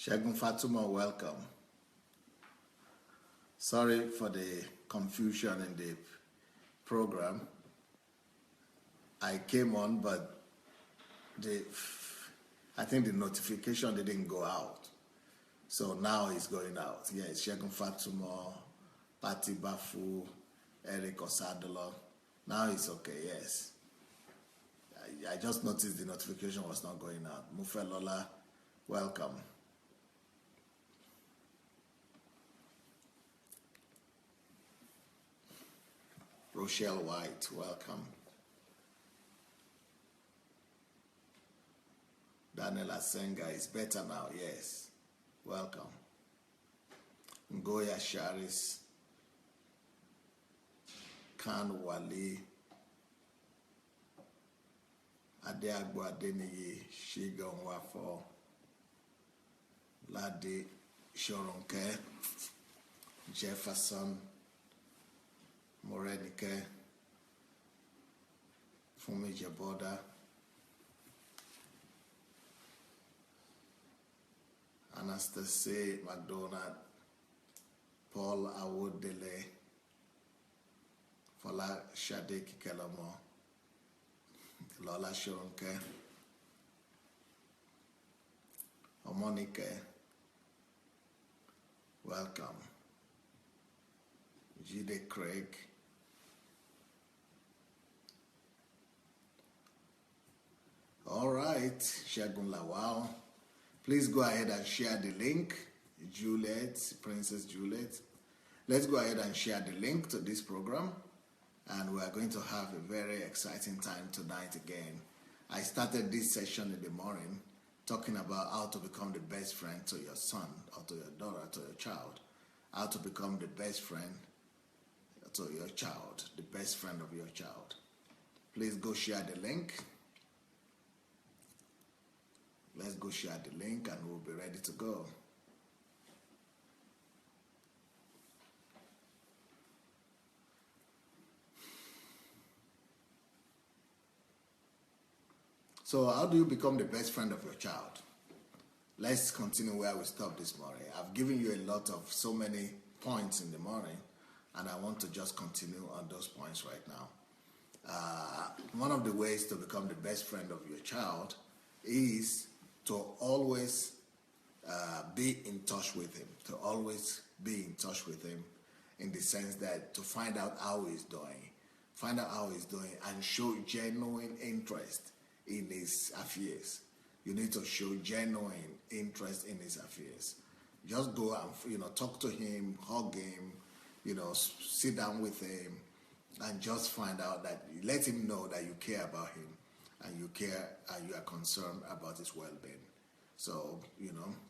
Shagun Fatuma, welcome. Sorry for the confusion in the program. I came on, but I think the notification didn't go out. So now it's going out. Yeah, it's Shagun Fatuma, Patti Bafu, Eric Osadolo. Now it's okay, yes. I just noticed the notification was not going out. Mufe Lola, welcome. Rochelle White, welcome. Daniel Asenga is better now, yes. Welcome. Ngoya Sharis, Khan Wali, Adeagbo Adeniyi, Shigon Wafo, Ladi Shoronke, Jefferson, Morenike, Fumi Jaboda, Anastasia McDonald, Paul Awodele, Fola Shade Kikelomo, Lola Shoronke, Omonike, welcome. Jide Craig, all right, Shagun Lawal. Please go ahead and share the link. Juliet, Princess Juliet. Let's go ahead and share the link to this program. And we are going to have a very exciting time tonight again. I started this session in the morning talking about how to become the best friend to your son or to your daughter, to your child. How to become the best friend to your child, the best friend of your child. Please go share the link. Let's go share the link and we'll be ready to go. So how do you become the best friend of your child? Let's continue where we stopped this morning. I've given you a lot of so many points in the morning, and I want to just continue on those points right now. One of the ways to become the best friend of your child is to always be in touch with him, to always be in touch with him in the sense that to find out how he's doing, and show genuine interest in his affairs. You need to show genuine interest in his affairs. Just go and talk to him, hug him, sit down with him, and just find out that let him know that you care about him, and you care and you are concerned about his well-being. So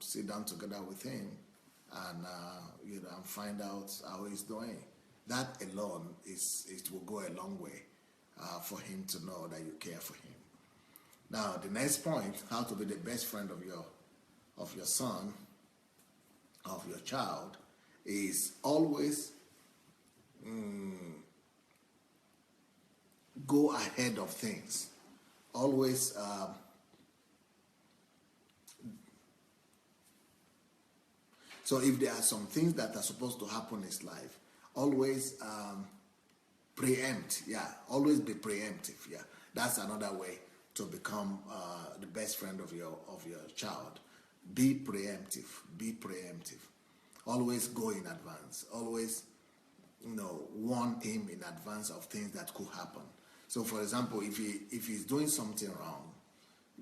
sit down together with him, and and find out how he's doing. That alone it will go a long way for him to know that you care for him. Now, the next point, how to be the best friend of your son, of your child, is always go ahead of things. Always so if there are some things that are supposed to happen in his life, always preempt. Yeah, always be preemptive. Yeah, that's another way to become the best friend of your child. Be preemptive. Be preemptive. Always go in advance. Always, warn him in advance of things that could happen. So, for example, if he's doing something wrong,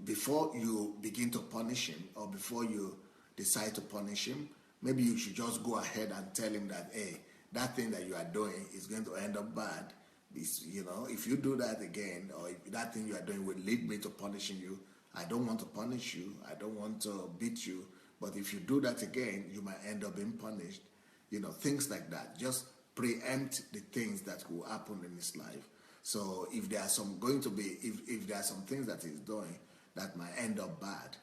before you begin to punish him or before you decide to punish him, maybe you should just go ahead and tell him that, hey, that thing that you are doing is going to end up bad. If you do that again, or if that thing you are doing will lead me to punishing you, I don't want to punish you, I don't want to beat you, but if you do that again, you might end up being punished. Things like that. Just preempt the things that will happen in his life. So if there are if there are some things that he's doing that might end up bad,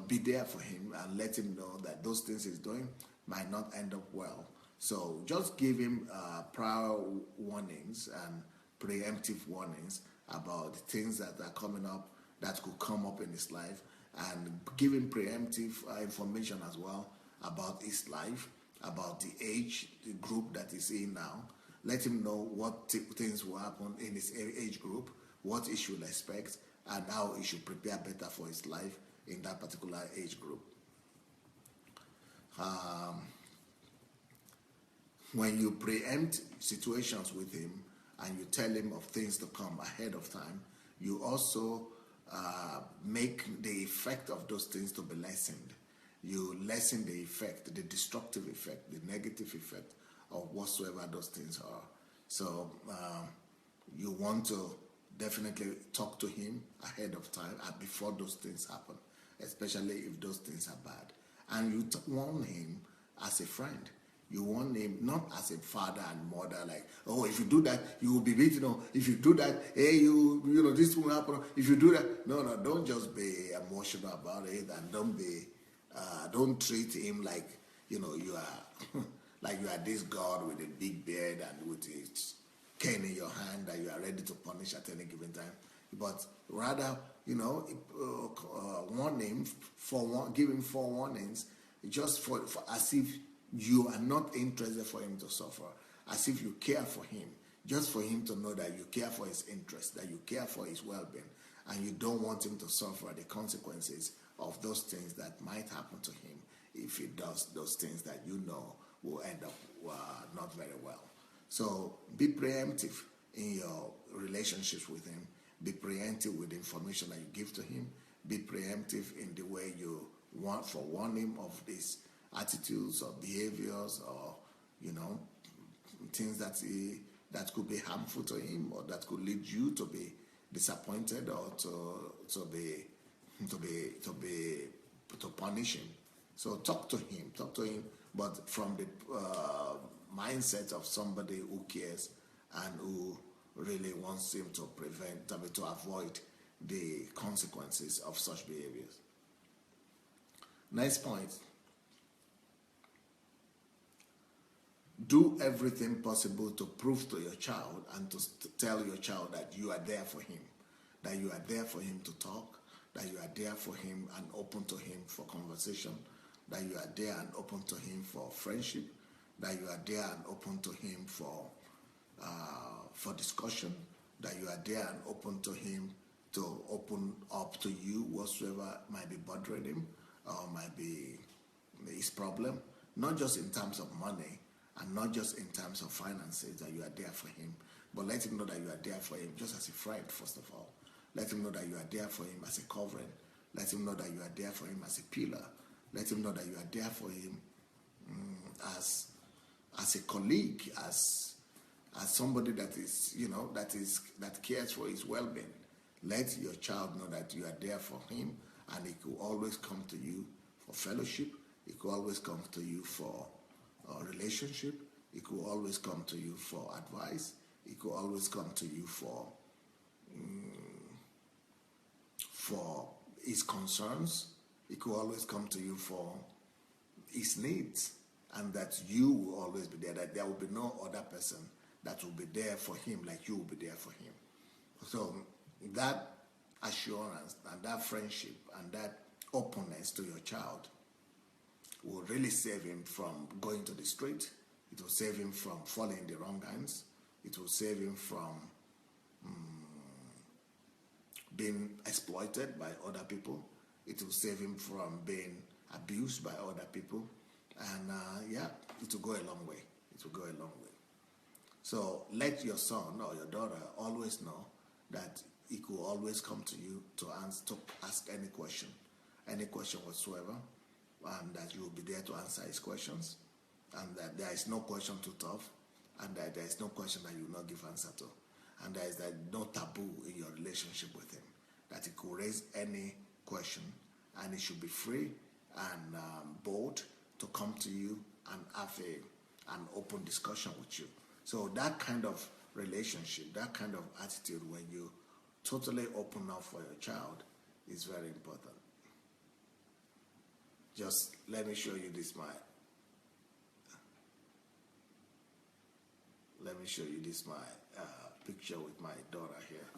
be there for him and let him know that those things he's doing might not end up well. So just give him prior warnings and preemptive warnings about the things that are coming up, that could come up in his life, and give him preemptive information as well about his life, about the age the group that he's in now. Let him know what things will happen in his age group, what he should expect, and how he should prepare better for his life in that particular age group. When you preempt situations with him and you tell him of things to come ahead of time, you also make the effect of those things to be lessened. You lessen the effect, the destructive effect, the negative effect of whatsoever those things are. So you want to definitely talk to him ahead of time before those things happen, especially if those things are bad. And you warn him as a friend. You warn him not as a father and mother, like, oh, if you do that, you will be beaten. Or if you do that, hey, you know, this will happen. If you do that, no, don't just be emotional about it, and don't treat him like, you know, you are like you are this God with a big beard and with a cane in your hand that you are ready to punish at any given time. But rather, you know, warn him give him forewarnings, just for as if you are not interested for him to suffer, as if you care for him, just for him to know that you care for his interest, that you care for his well-being, and you don't want him to suffer the consequences of those things that might happen to him if he does those things that you know will end up not very well. So be preemptive in your relationships with him. Be preemptive with the information that you give to him. Be preemptive in the way you warn him of these attitudes or behaviors, or, you know, things that could be harmful to him, or that could lead you to be disappointed, or to punish him. So talk to him, but from the mindset of somebody who cares and who really wants him to avoid the consequences of such behaviors. Next point. Do everything possible to prove to your child and to tell your child that you are there for him, that you are there for him to talk, that you are there for him and open to him for conversation, that you are there and open to him for friendship, that you are there and open to him for discussion, that you are there and open to him to open up to you whatsoever might be bothering him or might be his problem, not just in terms of money, and not just in terms of finances, that you are there for him, but let him know that you are there for him just as a friend, first of all. Let him know that you are there for him as a covering. Let him know that you are there for him as a pillar. Let him know that you are there for him as a colleague, as somebody that is, you know, that cares for his well-being. Let your child know that you are there for him, and he could always come to you for fellowship. He could always come to you for relationship. He could always come to you for advice. He could always come to you for his concerns. He could always come to you for his needs, and that you will always be there, that there will be no other person that will be there for him like you will be there for him. So that assurance and that friendship and that openness to your child will really save him from going to the street. It will save him from falling in the wrong hands. It will save him from being exploited by other people. It will save him from being abused by other people. And it will go a long way. It will go a long way. So let your son or your daughter always know that he could always come to you to ask any question whatsoever, and that you will be there to answer his questions, and that there is no question too tough, and that there is no question that you will not give answer to, and there is no taboo in your relationship with him, that he could raise any question, and he should be free and bold to come to you and have an open discussion with you. So that kind of relationship, that kind of attitude, when you totally open up for your child, is very important. Just let me show you this picture with my daughter here.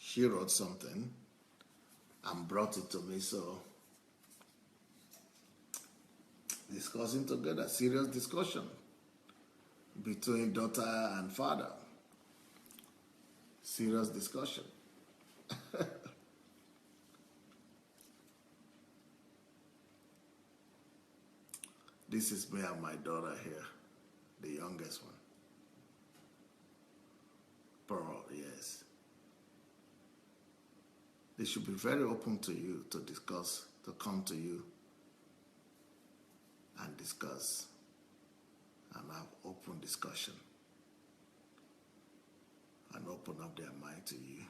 she wrote something and brought it to me. So discussing together, serious discussion between daughter and father. Serious discussion. This is me and my daughter here, the youngest one. Pearl, yes. They should be very open to you to discuss, to come to you and discuss and have open discussion and open up their mind to you.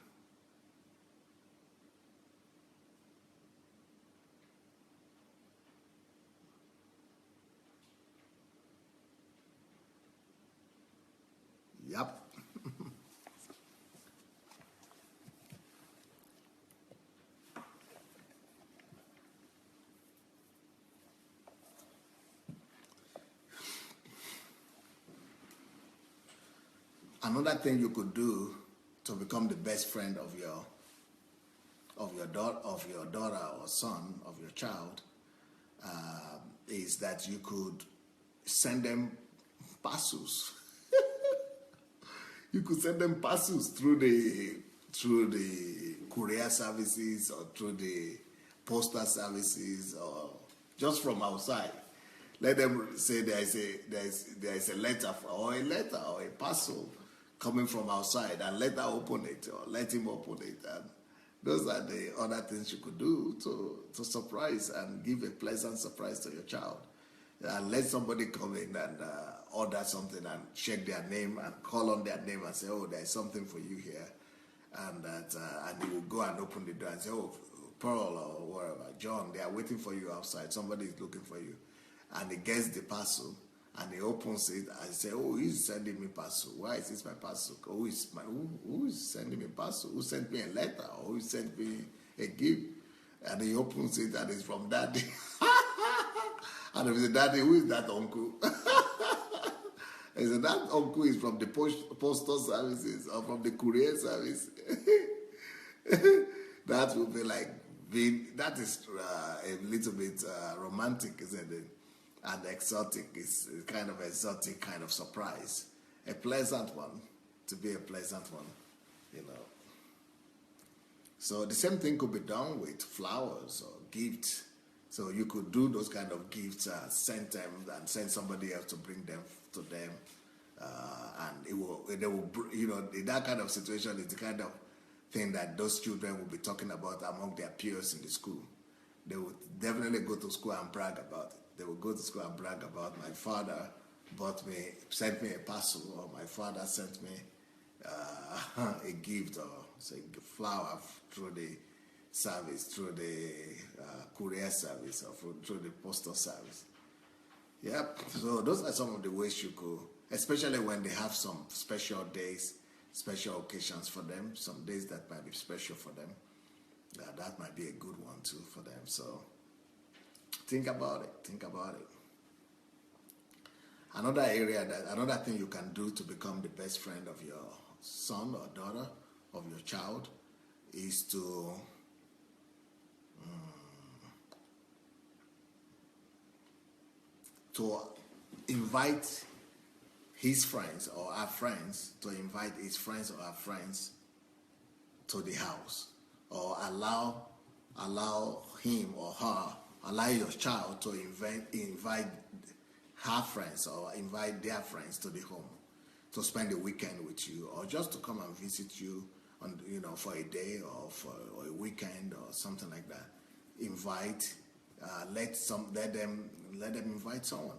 Yep. Another thing you could do to become the best friend of your daughter or son, of your child, is that you could send them parcels. You could send them parcels through the courier services or through the postal services or just from outside. Let them say there is a letter or a parcel coming from outside, and let her open it or let him open it. And those are the other things you could do to surprise and give a pleasant surprise to your child. And let somebody come in and order something and check their name and call on their name and say, oh, there's something for you here. And and they will go and open the door and say, oh, Pearl or whatever, John, they are waiting for you outside. Somebody is looking for you. And he gets the parcel and he opens it and say, oh, he's sending me parcel. Why is this my parcel? Who is sending me parcel? Who sent me a letter? Or who sent me a gift? And he opens it and it's from Daddy. And if it's Daddy, who is that uncle? He said, that uncle is from the postal services or from the courier service. That will be like, that is a little bit romantic, isn't it? And exotic. It's kind of exotic kind of surprise. A pleasant one, to be a pleasant one, you know. So the same thing could be done with flowers or gifts. So you could do those kind of gifts, send them and send somebody else to bring them to them. And they will, you know, that kind of situation is the kind of thing that those children will be talking about among their peers in the school. They would definitely go to school and brag about it. They will go to school and brag about, my father sent me a parcel, or my father sent me a gift, or say flower through the service, through the courier service, or through the postal service. Yep. So those are some of the ways you could, especially when they have some special days, special occasions for them, some days that might be special for them. That might be a good one too for them. So think about it. Think about it. Another thing you can do to become the best friend of your son or daughter, of your child, is to invite his friends or our friends, to invite his friends or our friends to the house, or allow him or her, allow your child to invite her friends or invite their friends to the home to spend the weekend with you, or just to come and visit you on, you know, for a day or for a weekend or something like that. Invite, let them invite someone.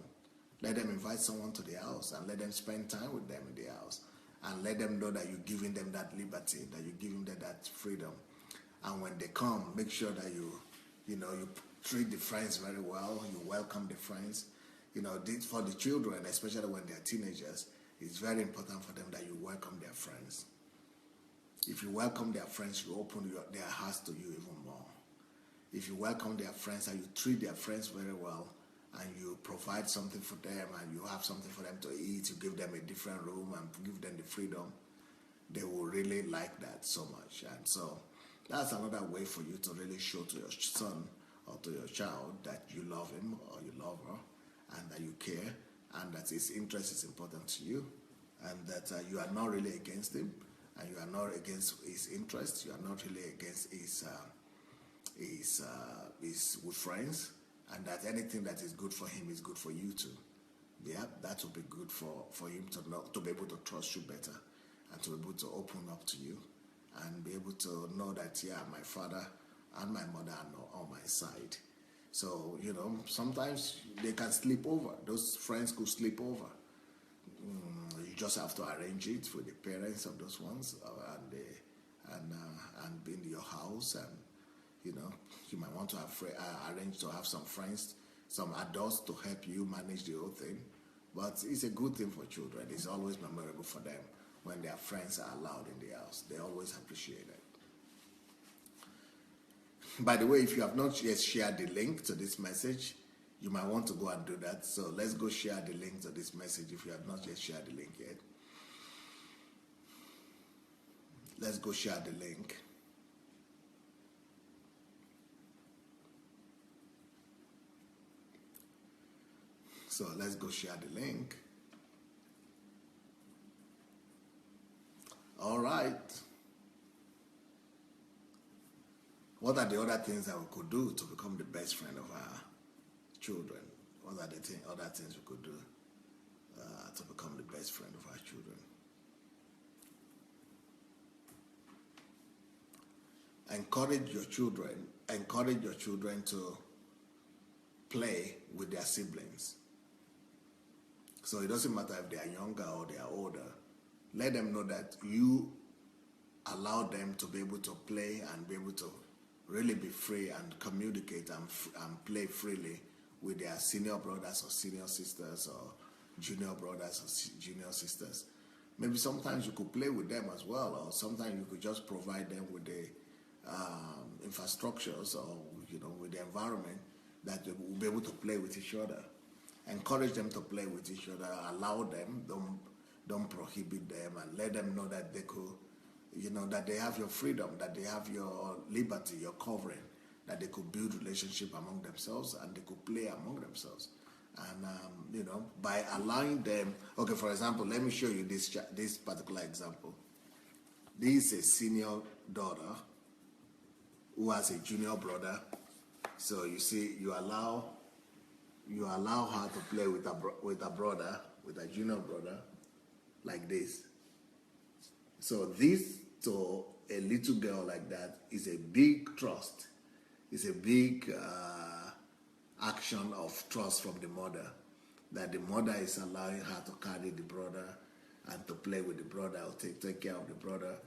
Let them invite someone to the house and let them spend time with them in the house, and let them know that you're giving them that liberty, that you're giving them that freedom. And when they come, make sure that you treat the friends very well. You welcome the friends. You know, for the children, especially when they're teenagers, it's very important for them that you welcome their friends. If you welcome their friends, you open their hearts to you even more. If you welcome their friends and you treat their friends very well, and you provide something for them, and you have something for them to eat, you give them a different room and give them the freedom, they will really like that so much. And so that's another way for you to really show to your son or to your child that you love him or you love her, and that you care, and that his interest is important to you, and that you are not really against him, and you are not against his interests. You are not really against his with friends, and that anything that is good for him is good for you too. Yeah, that will be good for him to be able to trust you better, and to be able to open up to you, and be able to know that, yeah, my father and my mother are on my side. So, sometimes they can sleep over. Those friends could sleep over. You just have to arrange it with the parents of those ones, and be in your house, and you might want to arrange to have some friends, some adults to help you manage the whole thing. But it's a good thing for children. It's always memorable for them when their friends are allowed in the house. They always appreciate it. By the way, if you have not yet shared the link to this message, you might want to go and do that. So let's go share the link to this message if you have not yet shared the link yet. Let's go share the link. So let's go share the link. All right. What are the other things that we could do to become the best friend of our children? What are the other things we could do to become the best friend of our children? Encourage your children to play with their siblings. So it doesn't matter if they are younger or they are older. Let them know that you allow them to be able to play and be able to really be free and communicate and play freely with their senior brothers or senior sisters, or junior brothers or junior sisters. Maybe sometimes you could play with them as well, or sometimes you could just provide them with the infrastructures, or with the environment that they will be able to play with each other. Encourage them to play with each other. Allow them. Don't prohibit them, and let them know that they could, that they have your freedom, that they have your liberty, your covering, that they could build relationship among themselves, and they could play among themselves. And by allowing them. Okay, for example, let me show you this particular example. This is a senior daughter who has a junior brother. So you see, you allow her to play with a brother, with a junior brother, like this. So this, to a little girl like that, is a big trust. It's a big action of trust from the mother, that the mother is allowing her to carry the brother and to play with the brother, or take care of the brother.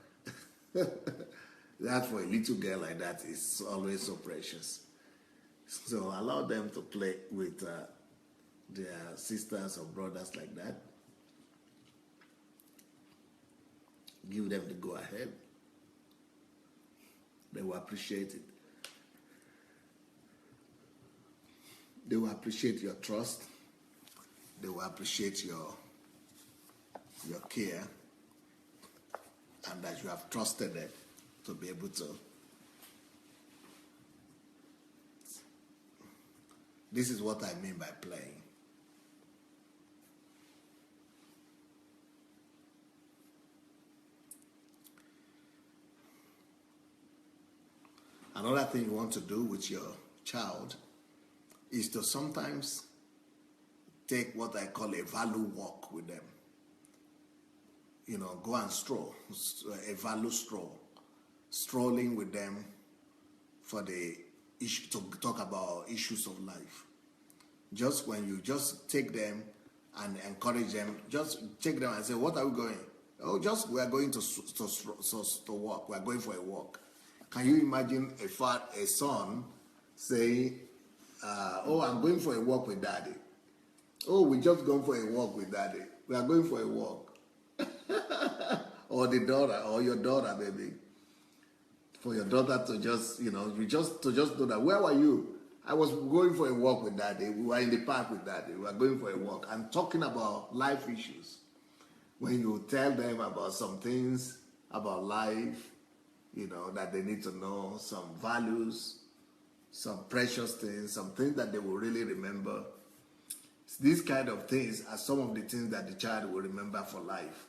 That, for a little girl like that, is always so precious. So allow them to play with their sisters or brothers like that. Give them the go ahead. They will appreciate it. They will appreciate your trust. They will appreciate your care, and that you have trusted them to be able to. This is what I mean by playing. Another thing you want to do with your child is to sometimes take what I call a value walk with them. Go and stroll, a value stroll. Strolling with them for the issue, to talk about issues of life. Just when you just take them and encourage them, just take them and say, what are we going? Oh, we are going to walk. We are going for a walk. Can you imagine a son saying, oh, I'm going for a walk with daddy. Oh, we just going for a walk with daddy. We are going for a walk. Or the daughter, or your daughter, baby. For your daughter to just, to just know that, where were you? I was going for a walk with daddy. We were in the park with daddy. We were going for a walk. I'm talking about life issues. When you tell them about some things, about life, that they need to know, some values, some precious things, some things that they will really remember. These kind of things are some of the things that the child will remember for life.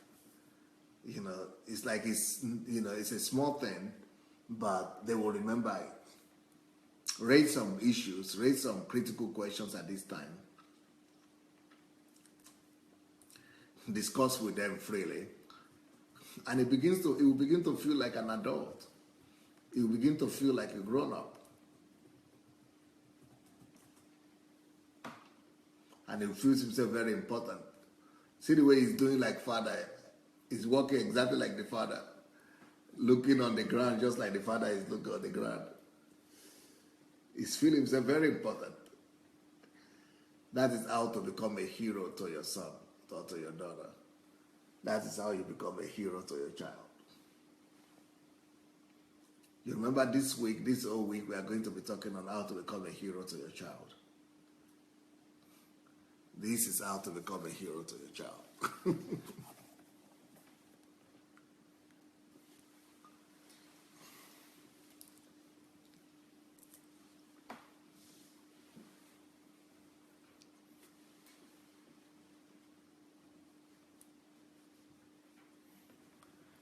It's like it's a small thing, but they will remember it. Raise some issues, raise some critical questions at this time. Discuss with them freely. And it will begin to feel like an adult. It will begin to feel like a grown-up. And he feels himself very important. See the way he's doing like father. He's walking exactly like the father. Looking on the ground just like the father is looking on the ground. He's feeling himself very important. That is how to become a hero to your son or to your daughter. That is how you become a hero to your child. You remember this whole week, we are going to be talking on how to become a hero to your child. This is how to become a hero to your child.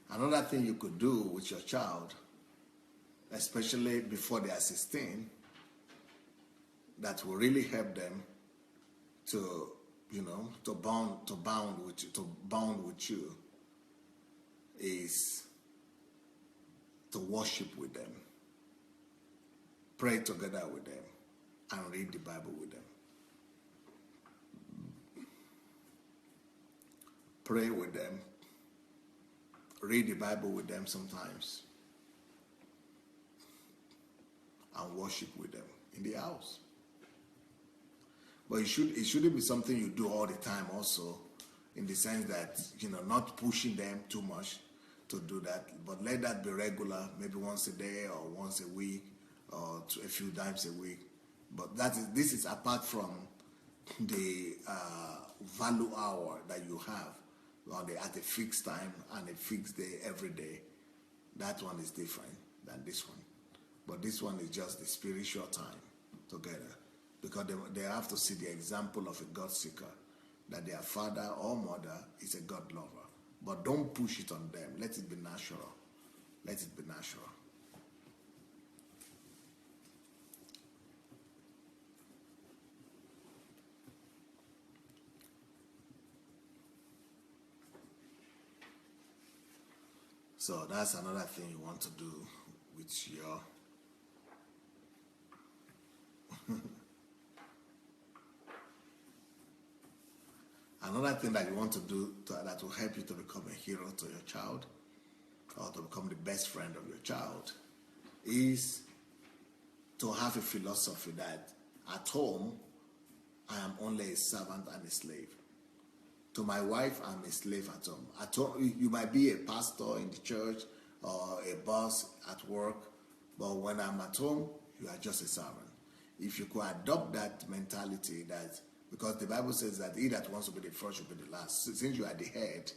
Another thing you could do with your child, especially before they are 16, that will really help them to bond with you, is to worship with them, pray together with them, and read the Bible with them. Pray with them. Read the Bible with them sometimes, and worship with them in the house. But it shouldn't be something you do all the time also, in the sense that, not pushing them too much to do that, but let that be regular, maybe once a day or once a week or a few times a week. But this is apart from the value hour that you have at a fixed time and a fixed day every day. That one is different than this one. But this one is just the spiritual time together, because they have to see the example of a God seeker, that their father or mother is a God lover. But don't push it on them. Let it be natural. Let it be natural. So that's another thing you want to do with your another thing that you want to do that will help you to become a hero to your child, or to become the best friend of your child, is to have a philosophy that at home I am only a servant and a slave. To my wife, I'm a slave at home. At home, you might be a pastor in the church or a boss at work, but when I'm at home, you are just a servant. If you could adopt that mentality, that because the Bible says that he that wants to be the first should be the last. So since you are the head,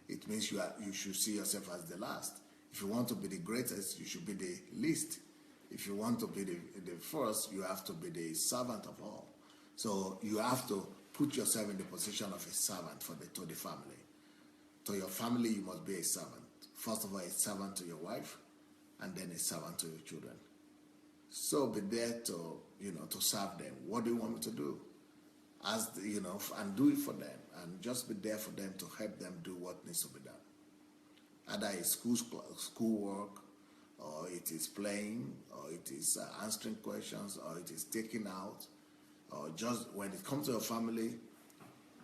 it means you should see yourself as the last. If you want to be the greatest, you should be the least. If you want to be the first, you have to be the servant of all. So you have to put yourself in the position of a servant to the family. To your family, you must be a servant. First of all, a servant to your wife, and then a servant to your children. So be there to serve them. What do you want me to do? And do it for them, and just be there for them to help them do what needs to be done. Either it's schoolwork, or it is playing, or it is answering questions, or it is taking out, or just when it comes to your family,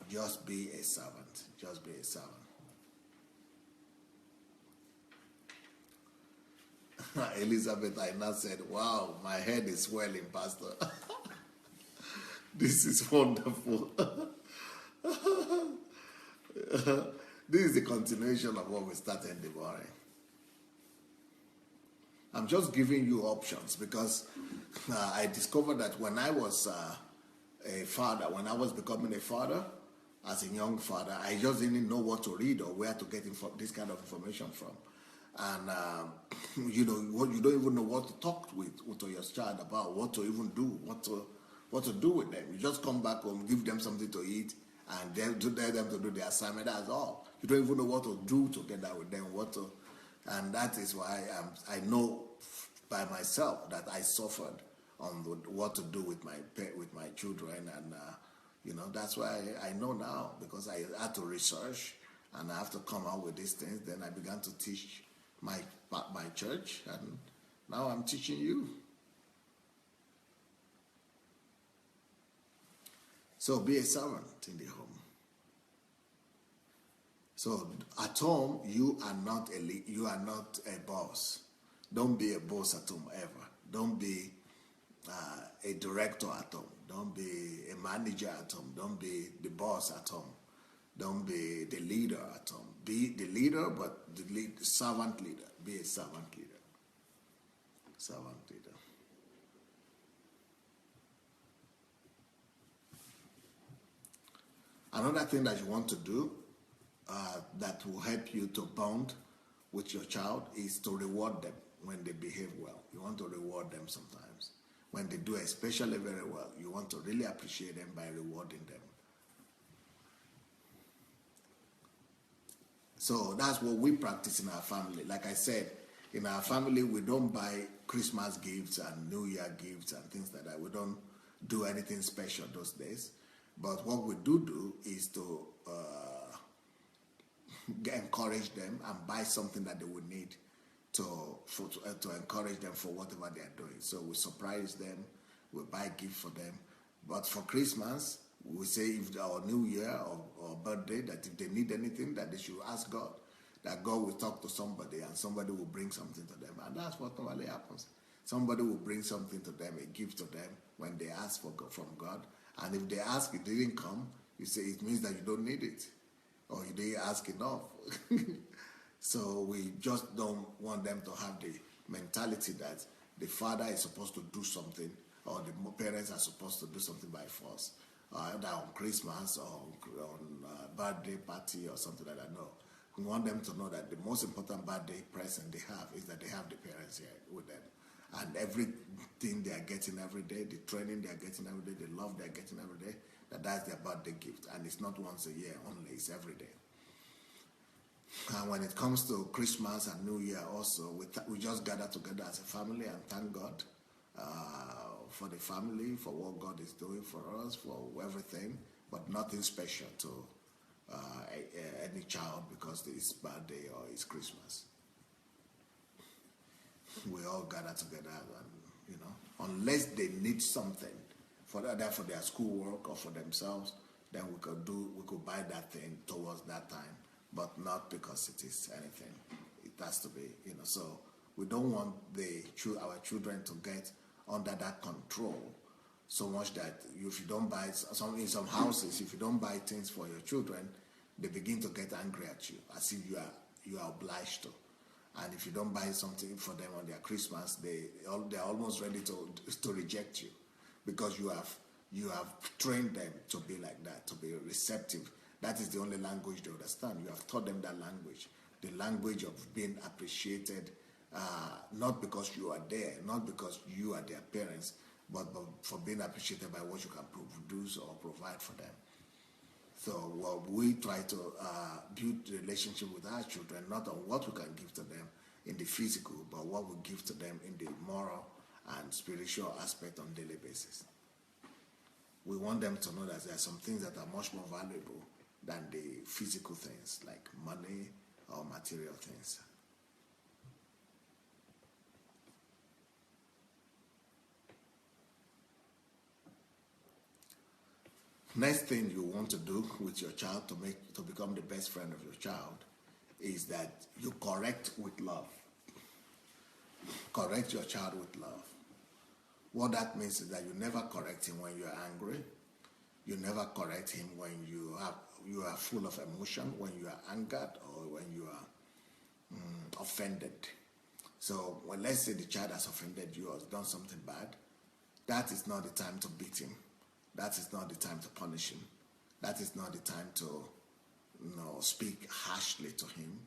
just be a servant. Just be a servant. Elizabeth Aina said, "Wow, my head is swelling, Pastor." This is wonderful. This is the continuation of what we started in the morning. I'm just giving you options because I discovered that when I was a father, when I was becoming a father, as a young father, I just didn't know what to read or where to get this kind of information from. and you know what, you don't even know what to talk to your child about, what to even do, what to do with them. You just come back home, give them something to eat, and then to tell them to do the assignment. That's all. You don't even know what to do together with them, and that is why I know by myself that I suffered on what to do with my children, and you know, that's why I know now, because I had to research and I have to come out with these things. Then I began to teach my church, and now I'm teaching you. So be a servant in the home. So at home, you are not a boss. Don't be a boss at home ever. Don't be a director at home. Don't be a manager at home. Don't be the boss at home. Don't be the leader at home. Be the leader, but the servant leader. Be a servant leader. Servant leader. Another thing that you want to do that will help you to bond with your child is to reward them when they behave well. You want to reward them sometimes. When they do especially very well, you want to really appreciate them by rewarding them. So that's what we practice in our family. Like I said, in our family, we don't buy Christmas gifts and New Year gifts and things like that. We don't do anything special those days. But what we do is to encourage them and buy something that they would need to encourage them for whatever they are doing. So we surprise them, we buy gifts for them. But for Christmas, we say if our New Year or birthday, that if they need anything, that they should ask God. That God will talk to somebody and somebody will bring something to them. And that's what normally happens. Somebody will bring something to them, a gift to them when they ask from God. And if they ask, it didn't come, you say it means that you don't need it, or you didn't ask enough. So we just don't want them to have the mentality that the father is supposed to do something, or the parents are supposed to do something by force, either on Christmas or on birthday party or something like that. No, we want them to know that the most important birthday present they have is that they have the parents here with them. And everything they are getting every day, the training they are getting every day, the love they are getting every day, that's their birthday gift. And it's not once a year only, it's every day. And when it comes to Christmas and New Year also, we just gather together as a family and thank God for the family, for what God is doing for us, for everything, but nothing special to any child because it's birthday or it's Christmas. We all gather together, and you know, unless they need something for their schoolwork or for themselves, then we could buy that thing towards that time, but not because it is anything. It has to be, you know. So we don't want our children to get under that control so much that if you don't buy in some houses, if you don't buy things for your children, they begin to get angry at you as if you are obliged to. And if you don't buy something for them on their Christmas, they're almost ready to reject you, because you have trained them to be like that, to be receptive. That is the only language they understand. You have taught them that language, the language of being appreciated, not because you are there, not because you are their parents, but for being appreciated by what you can produce or provide for them. So we try to build the relationship with our children, not on what we can give to them in the physical, but what we give to them in the moral and spiritual aspect on a daily basis. We want them to know that there are some things that are much more valuable than the physical things, like money or material things. Next thing you want to do with your child to become the best friend of your child is that you correct with love. Correct your child with love. What that means is that you never correct him when you're angry. You never correct him when you are full of emotion, when you are angered, or when you are offended. So let's say the child has offended you or has done something bad, that is not the time to beat him. That is not the time to punish him. That is not the time to speak harshly to him.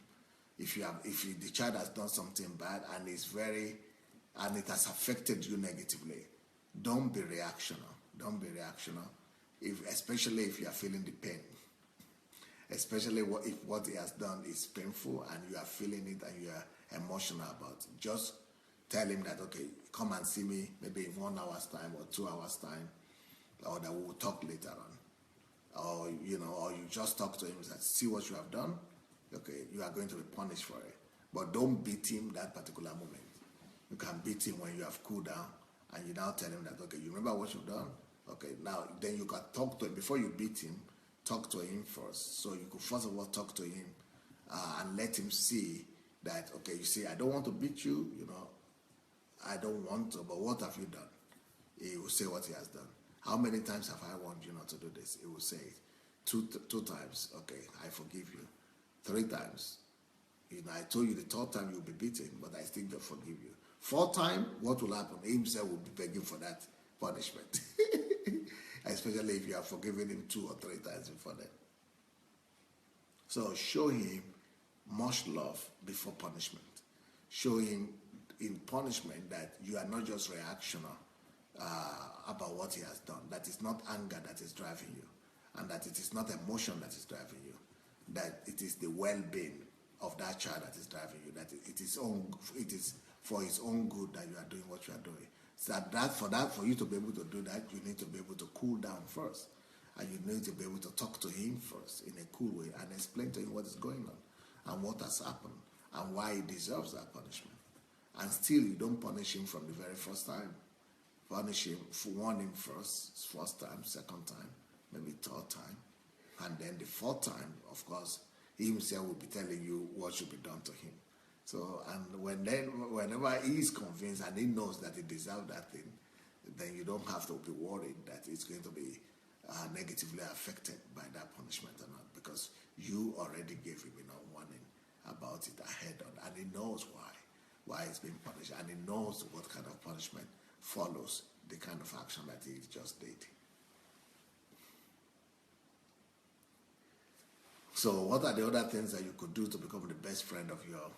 The child has done something bad and it has affected you negatively, don't be reactional. Don't be reactional. Especially if you are feeling the pain, especially if what he has done is painful and you are feeling it and you are emotional about it. Just tell him that, okay, come and see me maybe in 1 hour's time or 2 hours time, or that we will talk later on. Or you just talk to him and say, see what you have done. Okay, you are going to be punished for it. But don't beat him that particular moment. You can beat him when you have cooled down and you now tell him that, okay, you remember what you've done? Okay, now then you can talk to him. Before you beat him, talk to him first. So you could first of all talk to him and let him see that, okay, you see, I don't want to beat you, I don't want to, but what have you done? He will say what he has done. How many times have I warned you not to do this? He will say it. Two times, okay, I forgive you. 3 times, I told you the 3rd time you'll be beaten, but I still don't forgive you. 4th time, what will happen? He himself will be begging for that punishment. Especially if you have forgiven him 2 or 3 times before that. So show him much love before punishment. Show him in punishment that you are not just reactional about what he has done, that it's not anger that is driving you, and that it is not emotion that is driving you, that it is the well-being of that child that is driving you, that it is for his own good that you are doing what you are doing. So for you to be able to do that, you need to be able to cool down first, and you need to be able to talk to him first in a cool way and explain to him what is going on and what has happened and why he deserves that punishment. And still, you don't punish him from the very first time. Punish him, warn him first time, 2nd time, maybe 3rd time, and then the 4th time, of course, he himself will be telling you what should be done to him. So, and whenever he is convinced and he knows that he deserves that thing, then you don't have to be worried that it's going to be negatively affected by that punishment or not, because you already gave him enough warning about it ahead on, and he knows why he's being punished, and he knows what kind of punishment follows the kind of action that he just did. So what are the other things that you could do to become the best friend of your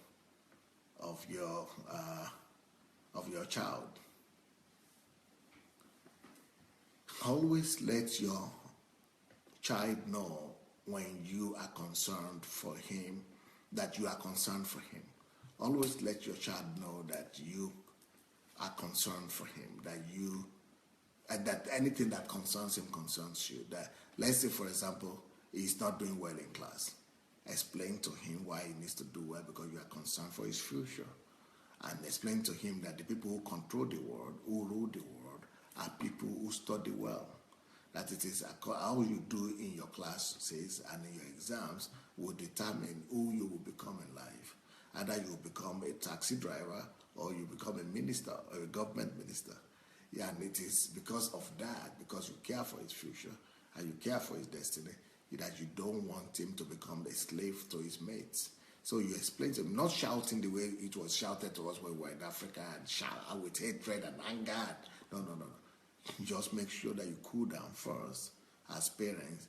child? Always let your child know when you are concerned for him, that you are concerned for him. Always let your child know that you are concerned for him, that anything that concerns him concerns you. That, let's say, for example, he's not doing well in class. Explain to him why he needs to do well, because you are concerned for his future. And explain to him that the people who control the world, who rule the world, are people who study well. That it is how you do in your classes and in your exams will determine who you will become in life. Either you will become a taxi driver or you become a minister or a government minister. Yeah, and it is because of that, because you care for his future and you care for his destiny, that you don't want him to become a slave to his mates. So you explain to him, not shouting the way it was shouted to us when we were in Africa and shout with hatred and anger. No. Just make sure that you cool down first as parents.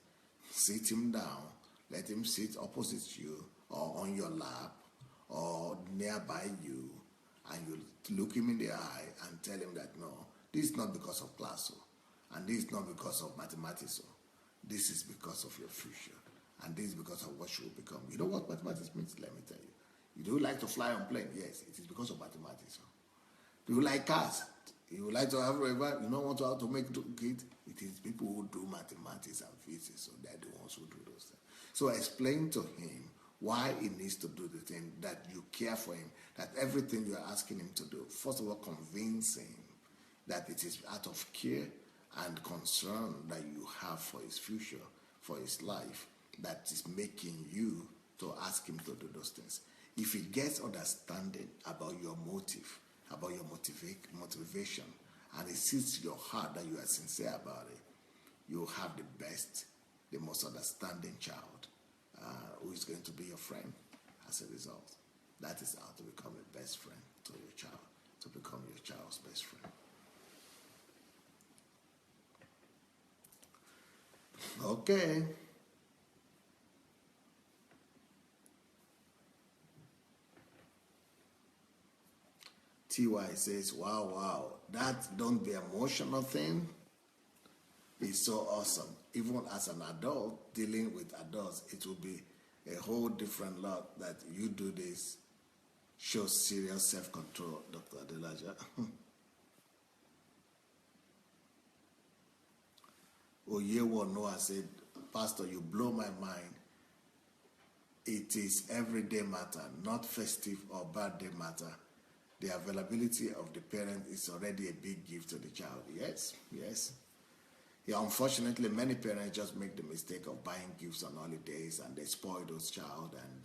Sit him down, let him sit opposite you or on your lap or nearby you, and you look him in the eye and tell him that, no, this is not because of class, and this is not because of mathematics, this is because of your future, and this is because of what you will become. You know what mathematics means? Let me tell you. You do like to fly on plane? Yes, it is because of mathematics. Do you like cars? You would like to have a river? You don't want to how to make it? It is people who do mathematics and physics, so they're the ones who do those things. So explain to him why he needs to do the thing, that you care for him, that everything you are asking him to do, first of all, convince him that it is out of care and concern that you have for his future, for his life, that is making you to ask him to do those things. If he gets understanding about your motive, about your motivation, and it sees your heart that you are sincere about it, you will have the best, the most understanding child who is going to be your friend as a result. That is how to become a best friend to your child, to become your child's best friend. Okay. TY says, wow, that don't be emotional thing is so awesome. Even as an adult, dealing with adults, it will be a whole different lot that you do this. Shows serious self-control, Dr. Adelaja. Oyewo Noah said, Pastor, you blow my mind. It is everyday matter, not festive or birthday matter. The availability of the parent is already a big gift to the child. Yes. Yeah, unfortunately, many parents just make the mistake of buying gifts on holidays and they spoil those child and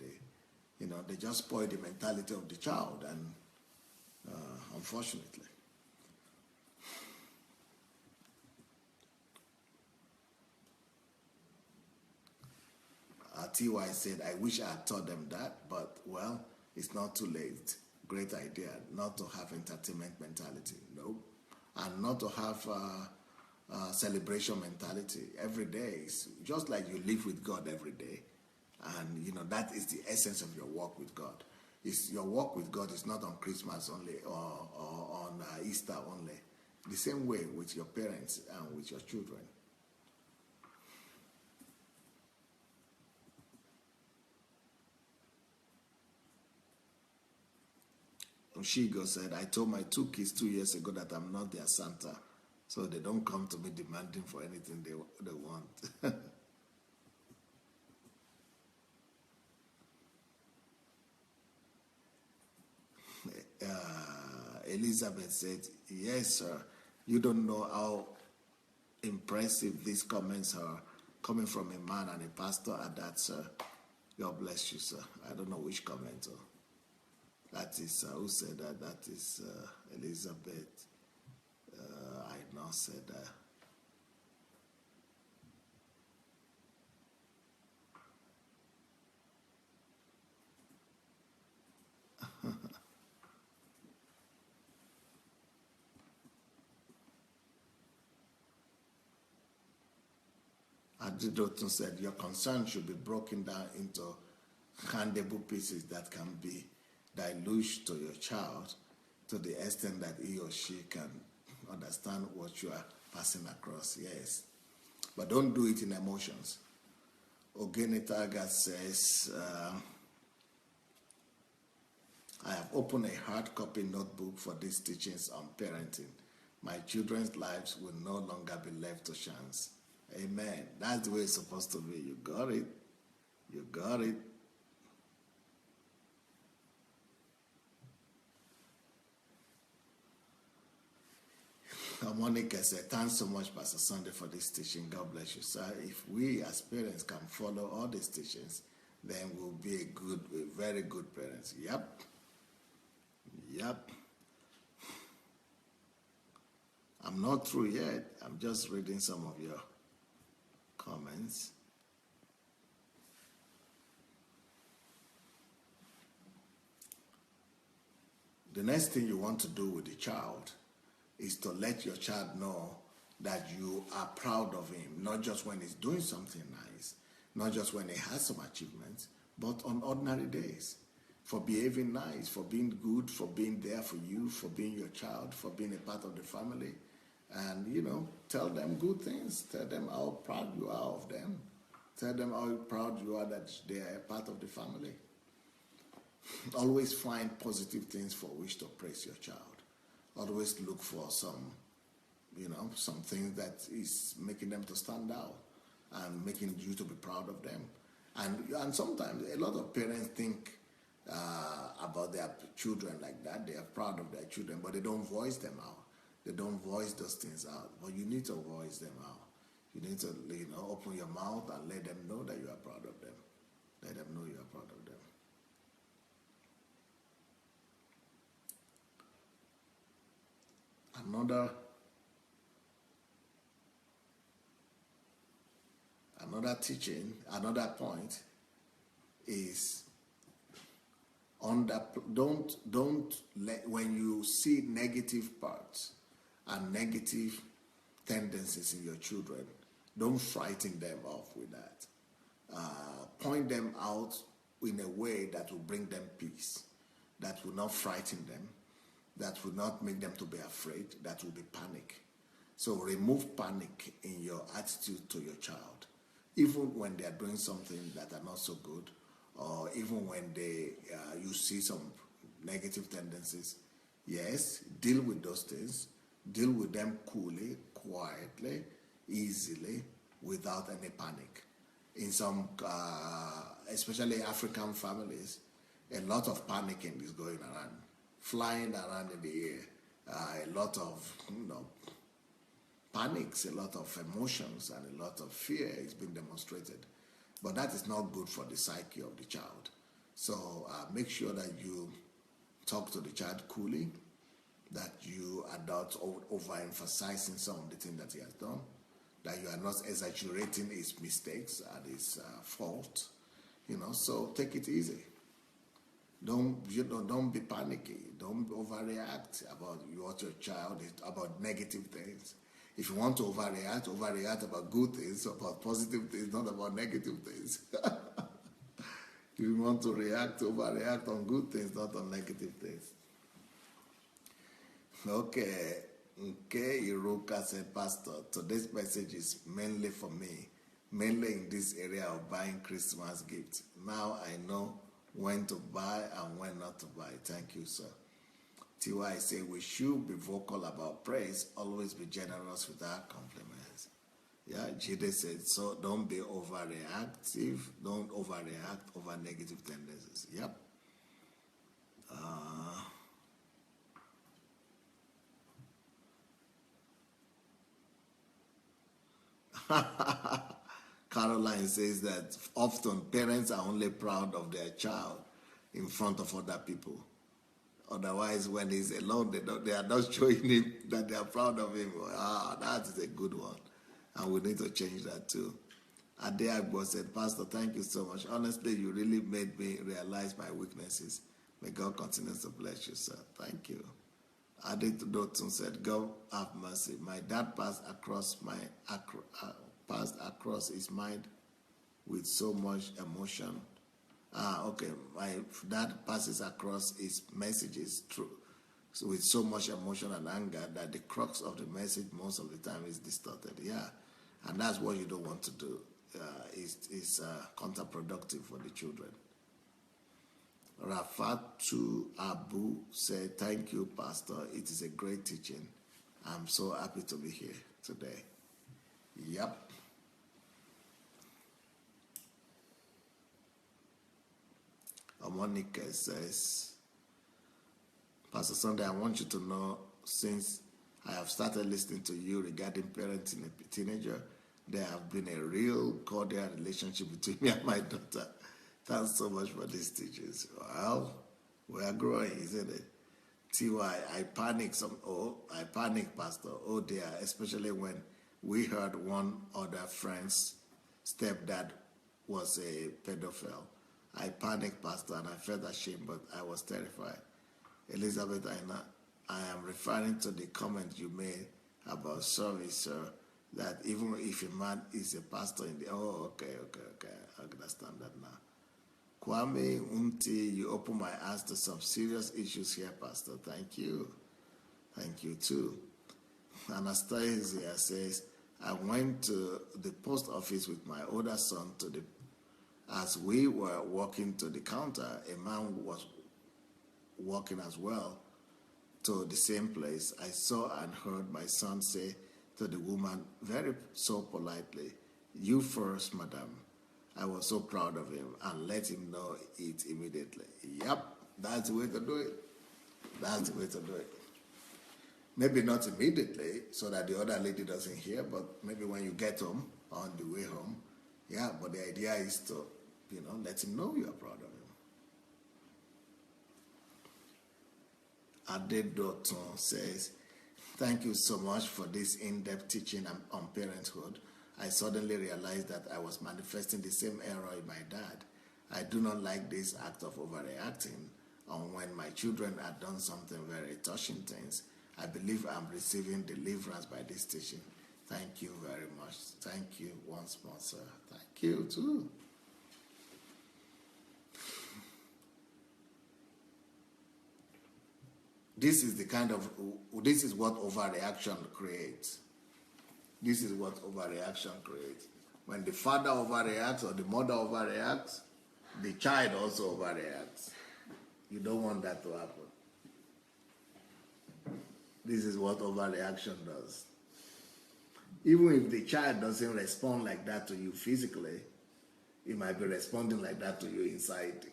they just spoil the mentality of the child and unfortunately. TY said, I wish I had taught them that, but well, it's not too late. Great idea not to have entertainment mentality, no, and not to have celebration mentality every day. Is just like you live with God every day, and that is the essence of your walk with God. Is your walk with God is not on Christmas only or on Easter only. The same way with your parents and with your children. Oshigo said, I told my 2 kids 2 years ago that I'm not their Santa, so they don't come to me demanding for anything they want. Elizabeth said, yes, sir. You don't know how impressive these comments are coming from a man and a pastor at that, sir. God bless you, sir. I don't know which comment. That is, who said that? That is Elizabeth. I now said that. Adidotun said, your concern should be broken down into handable pieces that can be divulged to your child to the extent that he or she can understand what you are passing across. Yes. But don't do it in emotions. Ogenitaga says, I have opened a hard copy notebook for these teachings on parenting. My children's lives will no longer be left to chance. Amen. That's the way it's supposed to be. You got it. You got it. Monica said, thanks so much, Pastor Sunday, for this teaching. God bless you, sir. If we as parents can follow all these teachings, then we'll be a very good parents. Yep. I'm not through yet. I'm just reading some of your comments. The next thing you want to do with the child is to let your child know that you are proud of him, not just when he's doing something nice, not just when he has some achievements, but on ordinary days. For behaving nice, for being good, for being there for you, for being your child, for being a part of the family. And, tell them good things. Tell them how proud you are of them. Tell them how proud you are that they are a part of the family. Always find positive things for which to praise your child. Always look for some things that is making them to stand out and making you to be proud of them. And sometimes a lot of parents think about their children like that. They are proud of their children, but they don't voice them out. They don't voice those things out. But you need to voice them out. You need to open your mouth and let them know that you are proud of them. Let them know you are proud of them. Another teaching, another point is don't let, when you see negative parts and negative tendencies in your children, don't frighten them off with that. Point them out in a way that will bring them peace, that will not frighten them, that will not make them to be afraid, that will be panic. So remove panic in your attitude to your child, even when they are doing something that are not so good, or even when you see some negative tendencies. Yes, deal with those things. Deal with them coolly, quietly, easily, without any panic. In some, especially African families, a lot of panicking is going around, flying around in the air. A lot of, panics, a lot of emotions, and a lot of fear is being demonstrated. But that is not good for the psyche of the child. So make sure that you talk to the child coolly, that you are not overemphasizing some of the things that he has done, that you are not exaggerating his mistakes and his fault. So take it easy. Don't be panicky. Don't overreact about what your child is, about negative things. If you want to overreact about good things, about positive things, not about negative things. If you want to overreact on good things, not on negative things. Okay, Iruka said, Pastor, today's message is mainly for me, mainly in this area of buying Christmas gifts. Now I know when to buy and when not to buy. Thank you, sir. T.Y. say we should be vocal about praise, always be generous with our compliments. Yeah, Jide said, so don't be overreactive, don't overreact over negative tendencies. Yep. Caroline says that often parents are only proud of their child in front of other people. Otherwise, when he's alone, they are not showing him that they are proud of him. That is a good one. And we need to change that too. Adelaja said, Pastor, thank you so much. Honestly, you really made me realize my weaknesses. May God continue to bless you, sir. Thank you. Adetudotun said, God have mercy. My dad passed across his mind with so much emotion. Okay, my dad passes across his messages with so much emotion and anger that the crux of the message most of the time is distorted. Yeah, and that's what you don't want to do. It's counterproductive for the children. Rafatu Abu said, thank you, Pastor. It is a great teaching. I'm so happy to be here today. Yep. Monica says, Pastor Sunday, I want you to know, since I have started listening to you regarding parenting a teenager, there have been a real cordial relationship between me and my daughter. Thanks so much for these teachings. Well, we are growing, isn't it? T.Y., I panic, Pastor. Oh dear, especially when we heard one other friend's stepdad was a pedophile. I panicked, Pastor, and I felt ashamed, but I was terrified. Elizabeth, I am referring to the comment you made about service, sir, that even if a man is a pastor in the... Oh, okay. I understand that now. Kwame Umti, you open my eyes to some serious issues here, Pastor. Thank you. Thank you, too. Anastasia says, I went to the post office with my older son as we were walking to the counter, a man was walking as well to the same place. I saw and heard my son say to the woman very so politely, you first, madam. I was so proud of him and let him know it immediately. Yep, that's the way to do it. That's the way to do it. Maybe not immediately so that the other lady doesn't hear, but maybe when you get home, on the way home. Yeah, but the idea is to, let him know you are proud of him. Adedoton says, thank you so much for this in-depth teaching on parenthood. I suddenly realized that I was manifesting the same error in my dad. I do not like this act of overreacting on when my children had done something very touching things. I believe I'm receiving deliverance by this teaching. Thank you very much. Thank you once more, sir. Thank you, too. this is what overreaction creates. This is what overreaction creates. When the father overreacts or the mother overreacts, the child also overreacts. You don't want that to happen. This is what overreaction does. Even if the child doesn't respond like that to you physically, he might be responding like that to you inside.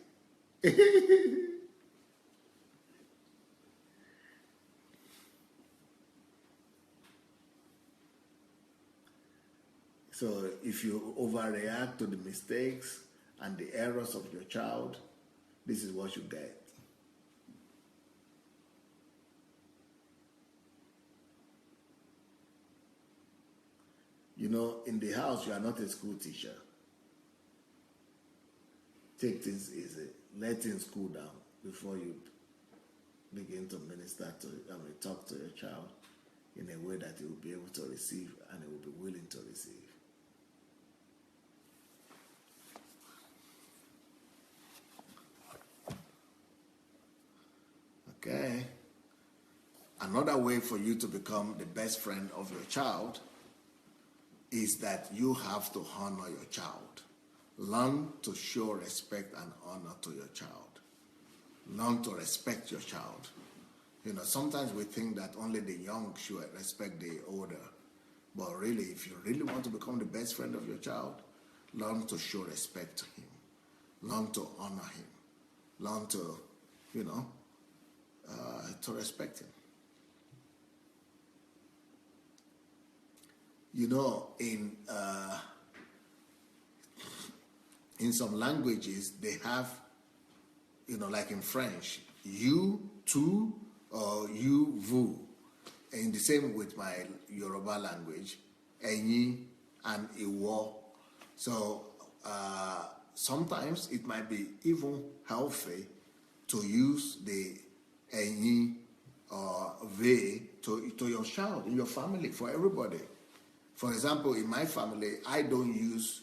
So if you overreact to the mistakes and the errors of your child, this is what you get. You know, in the house, you are not a school teacher. Take things easy. Let things cool down before you begin to minister to, talk to your child in a way that he will be able to receive and he will be willing to receive. Okay. Another way for you to become the best friend of your child is that you have to honor your child. Learn to show respect and honor to your child. Learn to respect your child. You know, sometimes we think that only the young should respect the older. But really, if you really want to become the best friend of your child, learn to show respect to him. Learn to honor him. Learn to, to respect him. You know, in some languages, they have, like in French, you, tu, or you, vous. And the same with my Yoruba language, ẹ̀yin and ìwọ. So sometimes it might be even healthy to use the ẹ̀yin or they to your child, in your family, for everybody. For example, in my family, I don't use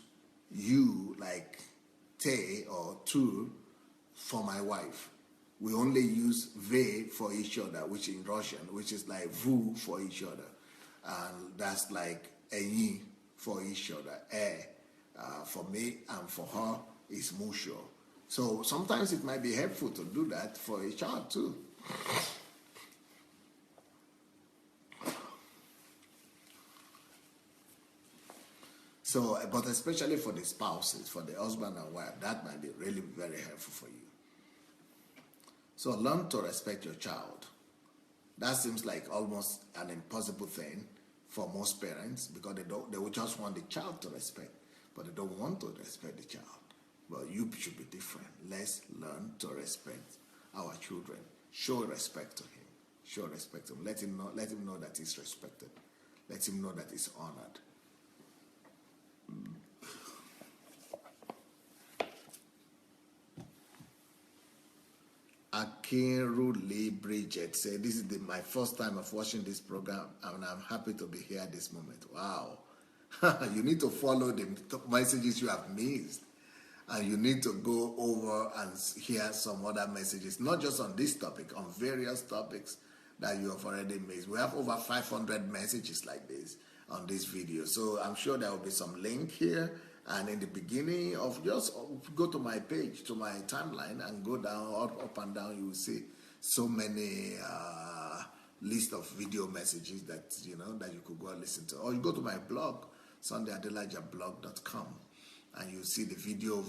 you like te or tu for my wife. We only use they for each other, which in Russian, which is like vous for each other. And that's like ẹ̀yin for each other. For me and for her is mutual. So sometimes it might be helpful to do that for a child too. So, but especially for the spouses, for the husband and wife, that might be really very helpful for you. So learn to respect your child. That seems like almost an impossible thing for most parents because they will just want the child to respect, but they don't want to respect the child. Well, you should be different. Let's learn to respect our children. Show respect to him. Show respect to him. Let him know that he's respected. Let him know that he's honored. Akinruli Bridget said, this is my first time of watching this program and I'm happy to be here at this moment. Wow. You need to follow the messages you have missed. And you need to go over and hear some other messages, not just on this topic, on various topics that you have already missed. We have over 500 messages like this on this video. So I'm sure there will be some link here. And in the beginning of, just go to my page, to my timeline, and go down, up and down, you will see so many list of video messages that, that you could go and listen to. Or you go to my blog, SundayAdelajablog.com, and you see the video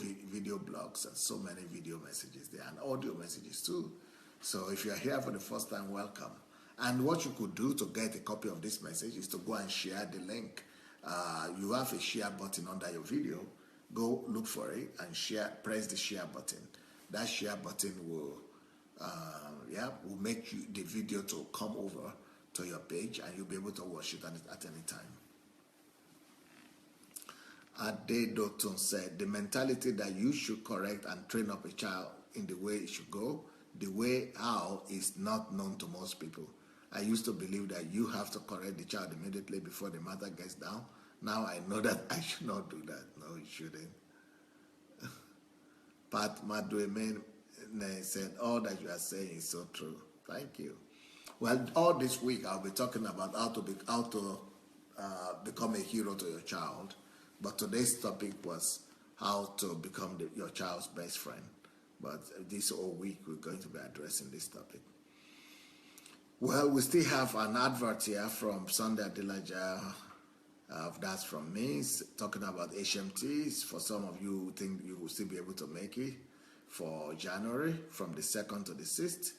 blogs and so many video messages there, and audio messages too. So if you're here for the first time, welcome. And what you could do to get a copy of this message is to go and share the link. You have a share button under your video. Go look for it and share. Press the share button. That share button will make the video to come over to your page, and you'll be able to watch it at any time. Adedotun said, the mentality that you should correct and train up a child in the way it should go, the way how is not known to most people. I used to believe that you have to correct the child immediately before the matter gets down. Now I know that I should not do that. No, you shouldn't. Pat Maduemen said, all that you are saying is so true. Thank you. Well, all this week I'll be talking about how to become a hero to your child. But today's topic was how to become your child's best friend. But this whole week we're going to be addressing this topic. Well, we still have an advert here from Sunday Adelaja. That's from me, talking about HMTs. For some of you who think you will still be able to make it for January from the 2nd to the 6th.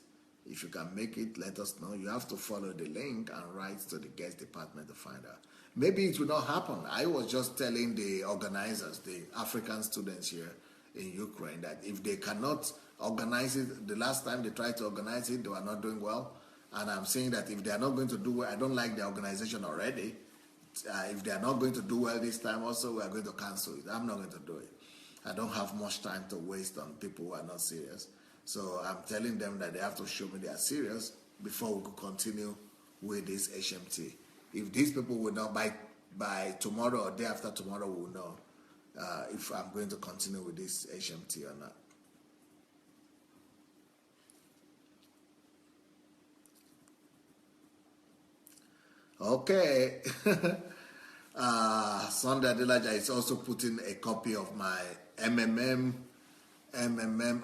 If you can make it, let us know. You have to follow the link and write to the guest department to find out. Maybe it will not happen. I was just telling the organizers, the African students here in Ukraine, that if they cannot organize it, the last time they tried to organize it, they were not doing well. And I'm saying that if they are not going to do well, I don't like the organization already. If they are not going to do well this time also, we are going to cancel it. I'm not going to do it. I don't have much time to waste on people who are not serious. So I'm telling them that they have to show me they are serious before we could continue with this HMT. If these people will not, by tomorrow or day after tomorrow, we will know if I'm going to continue with this HMT or not. Okay. Sunday Adelaja is also putting a copy of my MMM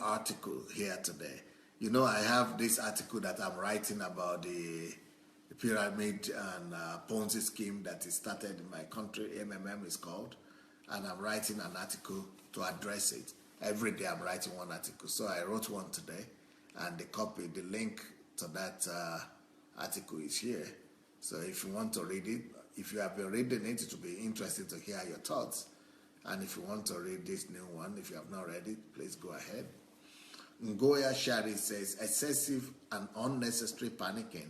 article here today. You know, I have this article that I'm writing about the pyramid and Ponzi scheme that is started in my country. MMM is called, and I'm writing an article to address it. Every day I'm writing one article. So I wrote one today, and the link to that article is here. So if you want to read it, if you have been reading it, it will be interesting to hear your thoughts. And if you want to read this new one, if you have not read it, please go ahead. Ngoya Shari says, excessive and unnecessary panicking,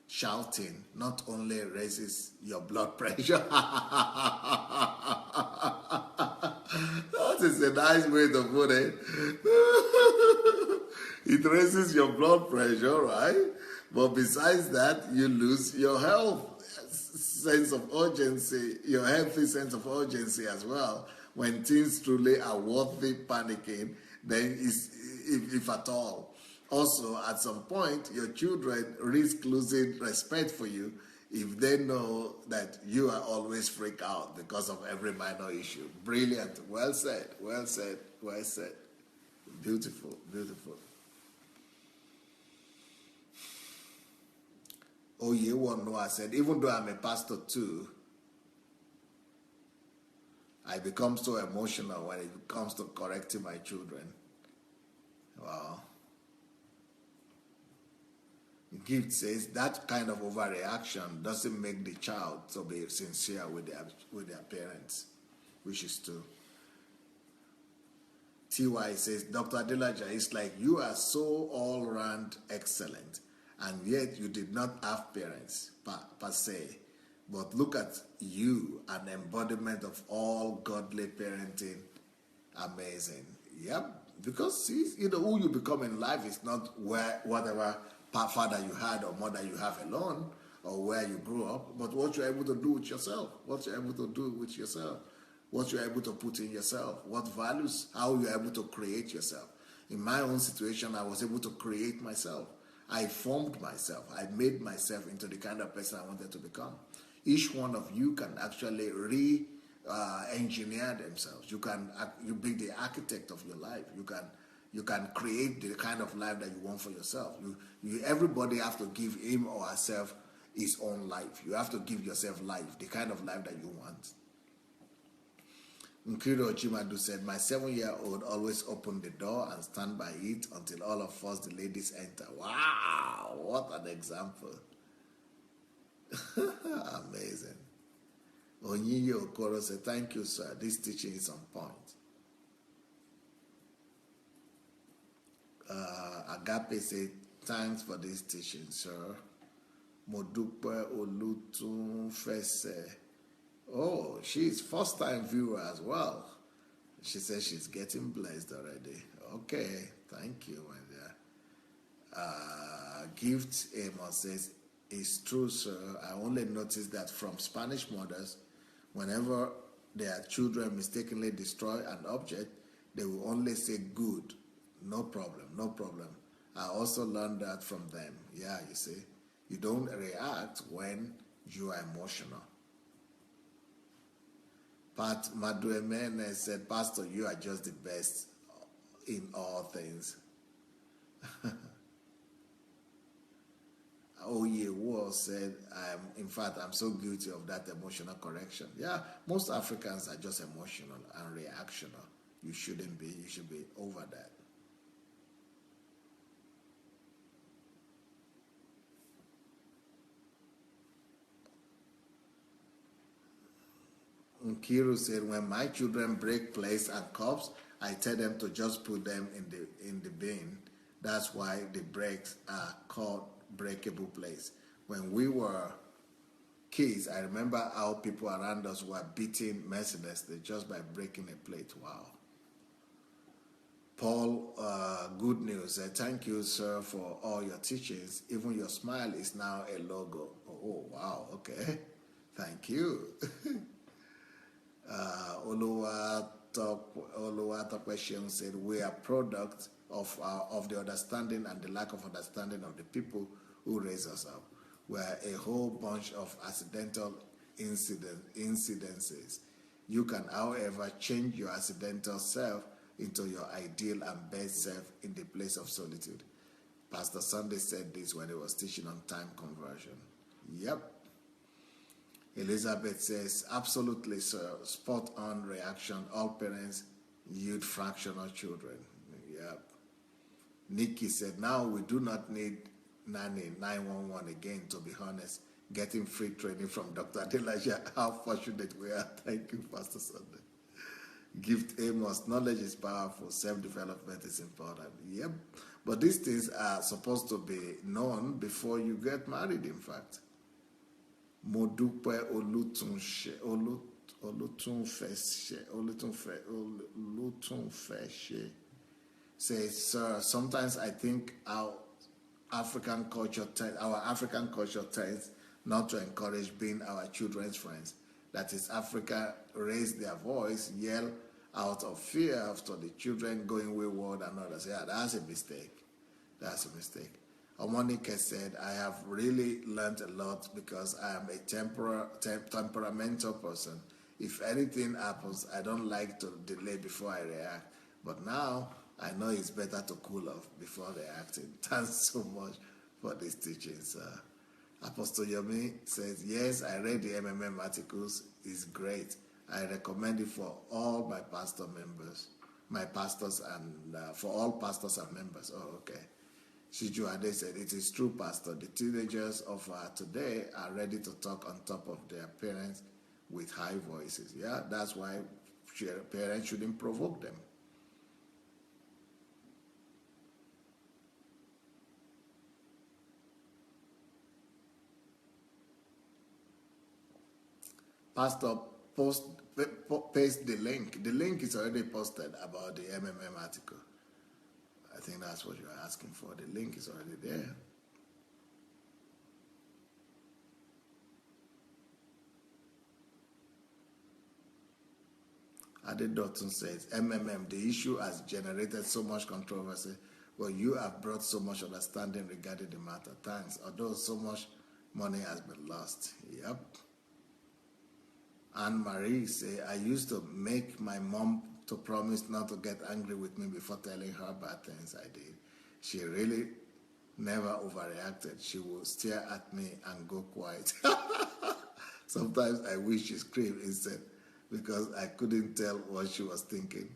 shouting, not only raises your blood pressure. That is a nice way to put it. It raises your blood pressure, right? But besides that, you lose your health sense of urgency, your healthy sense of urgency as well. When things truly are worthy panicking, then if at all. Also, at some point, your children risk losing respect for you if they know that you are always freaked out because of every minor issue. Brilliant. Well said. Well said. Well said. Beautiful. Beautiful. Oh, you won't know. I said, even though I'm a pastor too, I become so emotional when it comes to correcting my children. Wow. Gift says that kind of overreaction doesn't make the child to be sincere with their parents, which is true. TY says, Dr. Adelaja, it's like you are so all-round excellent, and yet you did not have parents per se. But look at you, an embodiment of all godly parenting. Amazing. Yep. Because you know who you become in life is not whatever father you had or mother you have alone, or where you grew up, but what you're able to do with yourself, what you're able to do with yourself, what you're able to put in yourself, what values, how you're able to create yourself. In my own situation, I was able to create myself. I formed myself. I made myself into the kind of person I wanted to become. Each one of you can actually engineer themselves. You be the architect of your life. You can create the kind of life that you want for yourself. Everybody have to give him or herself his own life. You have to give yourself life, the kind of life that you want. Nkiro Chimadu said, my 7-year-old always open the door and stand by it until all of us, the ladies, enter. Wow, what an example. Amazing. Onyinye Okoro said, thank you, sir. This teaching is on point. Agape said, thanks for this teaching, sir. Modupe Olutun Fese. Oh, she's first-time viewer as well. She says she's getting blessed already. Okay, thank you, my dear. Gift Amos says, it's true, sir. I only noticed that from Spanish mothers, whenever their children mistakenly destroy an object, they will only say good. No problem, no problem. I also learned that from them. Yeah, you see. You don't react when you are emotional. Pat Maduemene said, Pastor, you are just the best in all things. Oye War said, in fact, I'm so guilty of that emotional correction. Yeah, most Africans are just emotional and reactional. You shouldn't be. You should be over that. Nkiru said, when my children break plates and cups, I tell them to just put them in the bin. That's why the breaks are called breakable plates. When we were kids, I remember how people around us were beating mercilessly just by breaking a plate. Wow. Paul, good news. Thank you, sir, for all your teachings. Even your smile is now a logo. Oh, wow. Okay. Thank you. Oluwatope said, we are product of the understanding and the lack of understanding of the people who raise us up. We are a whole bunch of accidental incidences. You can, however, change your accidental self into your ideal and best self in the place of solitude. Pastor Sunday said this when he was teaching on time conversion. Yep. Elizabeth says, absolutely, sir. Spot on reaction. All parents yield fractional children. Yep. Nikki said, now we do not need nanny 911 again, to be honest. Getting free training from Dr. Adelaja. How fortunate we are. Thank you, Pastor Sunday. Gift Amos, knowledge is powerful, self-development is important. Yep. But these things are supposed to be known before you get married, in fact. Modupe Olutunfeshe says, sir, sometimes I think our African culture tends not to encourage being our children's friends. That is, Africa raise their voice, yell out of fear after the children going wayward and others. Yeah, that's a mistake. That's a mistake. Omonike said, I have really learned a lot because I am a temperamental person. If anything happens, I don't like to delay before I react. But now, I know it's better to cool off before reacting. Thanks so much for these teachings. Apostle Yomi says, yes, I read the MMM articles. It's great. I recommend it for all my pastor members, my pastors, and for all pastors and members. Oh, okay. Shiju Ade said, it is true, Pastor. The teenagers of today are ready to talk on top of their parents with high voices. Yeah, that's why parents shouldn't provoke them. Pastor, paste the link. The link is already posted about the MMM article. I think that's what you're asking for. The link is already there. Ade Dotton says, MMM, the issue has generated so much controversy, but you have brought so much understanding regarding the matter. Thanks. Although so much money has been lost. Yep. Anne-Marie say, I used to make my mom to promise not to get angry with me before telling her bad things I did. She really never overreacted. She would stare at me and go quiet. Sometimes I wish she screamed instead because I couldn't tell what she was thinking.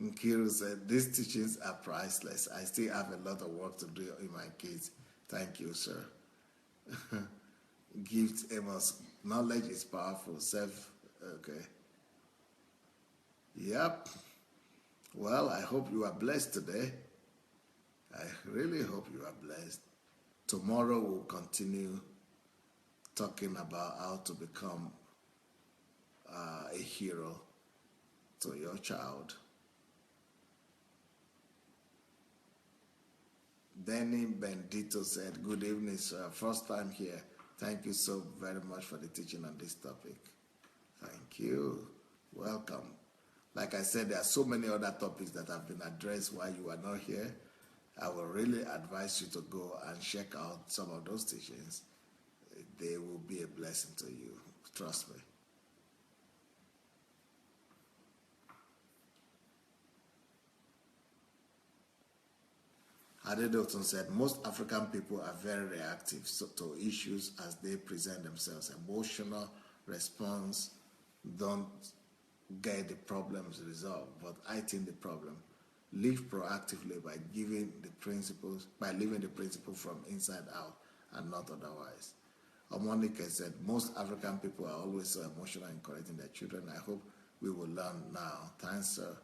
Nkiru said, these teachings are priceless. I still have a lot of work to do in my kids. Thank you, sir. Gift Amos, knowledge is powerful. Okay. Yep. Well, I hope you are blessed today. I really hope you are blessed. Tomorrow we'll continue talking about how to become a hero to your child. Danny Bendito said, good evening, sir. First time here. Thank you so very much for the teaching on this topic. Thank you. Welcome. Like I said, there are so many other topics that have been addressed while you are not here. I will really advise you to go and check out some of those teachings. They will be a blessing to you. Trust me. Adedoton said, most African people are very reactive to issues as they present themselves. Emotional response don't get the problems resolved, but I think the problem live proactively by living the principle from inside out and not otherwise. Omonika said, most African people are always so emotional in correcting their children. I hope we will learn now. Thanks, sir.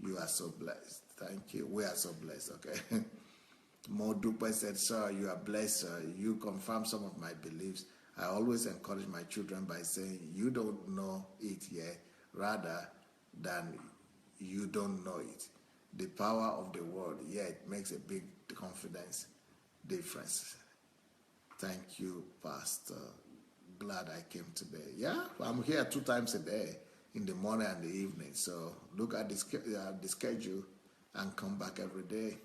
You are so blessed. Thank you. We are so blessed, okay? Modupe said, sir, you are blessed, sir. You confirm some of my beliefs. I always encourage my children by saying, you don't know it yet, rather than you don't know it. The power of the word, yeah, it makes a big confidence difference. Thank you, Pastor. Glad I came today. Yeah, I'm here 2 times a day, in the morning and the evening. So look at the schedule and come back every day.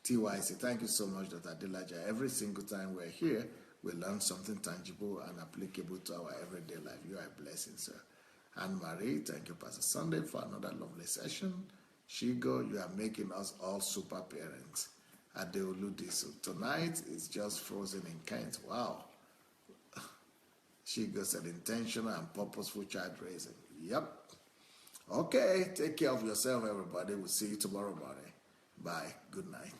TYC, thank you so much, Dr. Adelaja. Every single time we're here, we learn something tangible and applicable to our everyday life. You are a blessing, sir. Anne-Marie, thank you, Pastor Sunday, for another lovely session. Shigo, you are making us all super parents. Adeoludi, so tonight is just frozen in Kent. Wow. Shigo said intentional and purposeful child raising. Yep. Okay, take care of yourself, everybody. We'll see you tomorrow morning. Bye. Good night.